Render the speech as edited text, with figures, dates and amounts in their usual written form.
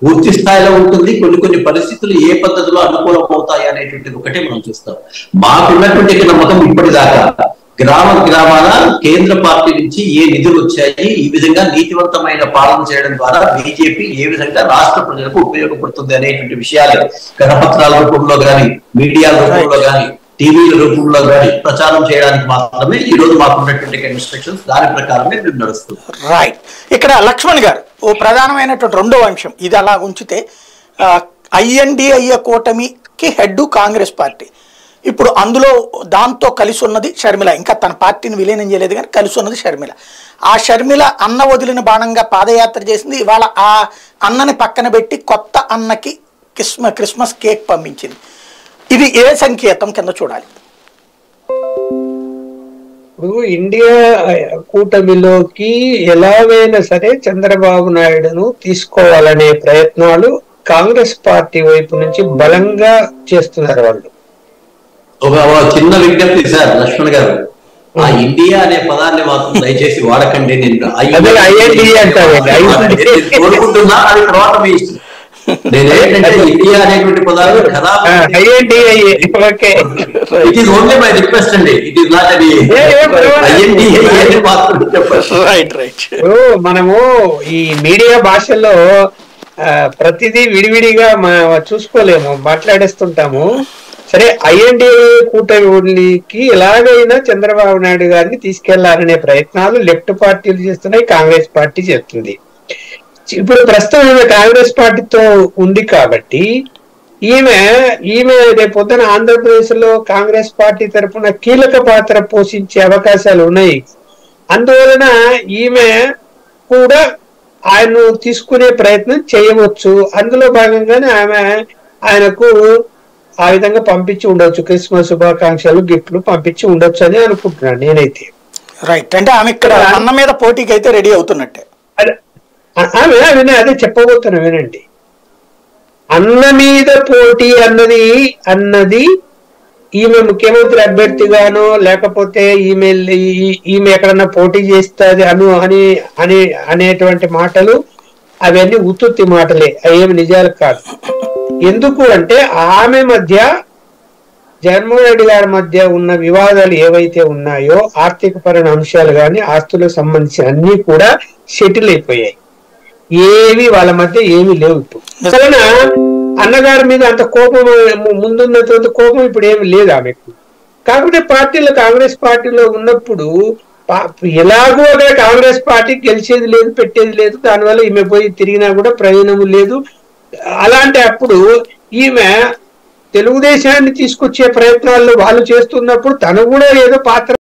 పూర్తి స్థాయిలో ఉంటుంది. కొన్ని కొన్ని పరిస్థితులు ఏ పద్ధతిలో అనుకూలం అవుతాయి అనేటువంటిది ఒకటే మనం చూస్తాం. మాకున్నటువంటి నమ్మకం ఇప్పటిదాకా గ్రామాల కేంద్ర పార్టీ నుంచి ఏ నిధులు వచ్చాయి, ఈ విధంగా నీతివంతమైన పాలన చేయడం ద్వారా బీజేపీ ఏ విధంగా రాష్ట్ర ప్రజలకు ఉపయోగపడుతుంది అనేటువంటి విషయాలు కరపత్రాల రూపంలో కానీ, మీడియాల రూపంలో కానీ, టీవీల రూపంలో కానీ ప్రచారం చేయడానికి మాత్రమే ఈ రోజు మాకున్నటువంటి ఇన్స్ట్రక్షన్స్, దాని ప్రకారమే మేము నడుస్తుంది. రైట్. ఇక్కడ లక్ష్మణ్ గారు ఓ ప్రధానమైనటువంటి రెండో అంశం, ఇది అలా ఉంచితే ఐఎన్డిఏ కూటమికి హెడ్ కాంగ్రెస్ పార్టీ. ఇప్పుడు అందులో దాంతో కలిసి ఉన్నది షర్మిల. ఇంకా తన పార్టీని విలీనం చేయలేదు కానీ కలిసి ఉన్నది షర్మిల. ఆ షర్మిల అన్న వదిలిన బాణంగా పాదయాత్ర చేసింది. ఇవాళ ఆ అన్నని పక్కన పెట్టి కొత్త అన్నకి క్రిస్మస్ కేక్ పంపించింది. ఇది ఏ సంకేతం కింద చూడాలి? ఇప్పుడు ఇండియా కూటమిలోకి ఎలాగైనా సరే చంద్రబాబు నాయుడును తీసుకోవాలనే ప్రయత్నాలు కాంగ్రెస్ పార్టీ వైపు నుంచి బలంగా చేస్తున్నారు వాళ్ళు. ఒక చిన్న విజ్ఞప్తి సార్ లక్ష్మణ్ గారు, ఆ ఇండియా అనే పదాన్ని మాత్రం దయచేసి వాడకండి. కోరుకుంటున్నా, అది తర్వాత మీ ఇష్టం. నేనేంటంటే ఇండియా అనేటువంటి పదాలు it is only my request అండి, ఇట్ ఈస్ నాట్ అది మనము ఈ మీడియా భాషల్లో ప్రతిదీ విడివిడిగా చూసుకోలేము, మాట్లాడేస్తుంటాము. సరే, ఐఎన్డిఏ కూటమికి ఎలాగైనా చంద్రబాబు నాయుడు గారిని తీసుకెళ్లాలనే ప్రయత్నాలు లెఫ్ట్ పార్టీలు చేస్తున్నాయి, కాంగ్రెస్ పార్టీ చేస్తుంది. ఇప్పుడు ప్రస్తుతం కాంగ్రెస్ పార్టీతో ఉంది కాబట్టి ఈమె రేపొద్దున ఆంధ్రప్రదేశ్ లో కాంగ్రెస్ పార్టీ తరఫున కీలక పాత్ర పోషించే అవకాశాలు ఉన్నాయి. అందువలన ఈమె కూడా ఆయన్ను తీసుకునే ప్రయత్నం చేయవచ్చు. అందులో భాగంగానే ఆయనకు ఆ విధంగా పంపించి ఉండొచ్చు, క్రిస్మస్ శుభాకాంక్షలు, గిఫ్ట్లు పంపించి ఉండొచ్చు అని అనుకుంటున్నాను నేనైతే. రైట్. అంటే ఆమె ఇక్కడ అన్న మీద పోటీకి అయితే రెడీ అవుతున్నట్టే. అదే చెప్పబోతున్నా, వినండి. అన్న మీద పోటీ అన్నది ఈమె ముఖ్యమంత్రి అభ్యర్థిగానో లేకపోతే ఈమె ఎక్కడన్నా పోటీ చేస్తుంది అనేటువంటి మాటలు అవన్నీ ఉత్తుత్తి మాటలే, అవేమి నిజాలు కాదు. ఎందుకు అంటే ఆమె మధ్య జగన్మోహన్ రెడ్డి గారి మధ్య ఉన్న వివాదాలు ఏవైతే ఉన్నాయో, ఆర్థిక పరమైన అంశాలు కానీ ఆస్తులకు సంబంధించిన అన్ని కూడా సెటిల్ అయిపోయాయి. ఏవి వాళ్ళ మధ్య ఏమీ లేవు. ఇప్పుడు అసలు అన్నగారి మీద అంత కోపం, ముందున్నటువంటి కోపం ఇప్పుడు ఏమి లేదు ఆమెకు. కాకపోతే కాంగ్రెస్ పార్టీలో ఉన్నప్పుడు ఎలాగో అక్కడ కాంగ్రెస్ పార్టీ గెలిచేది లేదు, పెట్టేది లేదు, దానివల్ల ఈమె పోయి తిరిగినా కూడా ప్రయోజనం లేదు. అలాంటి అప్పుడు ఈమె తెలుగుదేశాన్ని తీసుకొచ్చే ప్రయత్నాల్లో వాళ్ళు చేస్తున్నప్పుడు తను కూడా ఏదో పాత్ర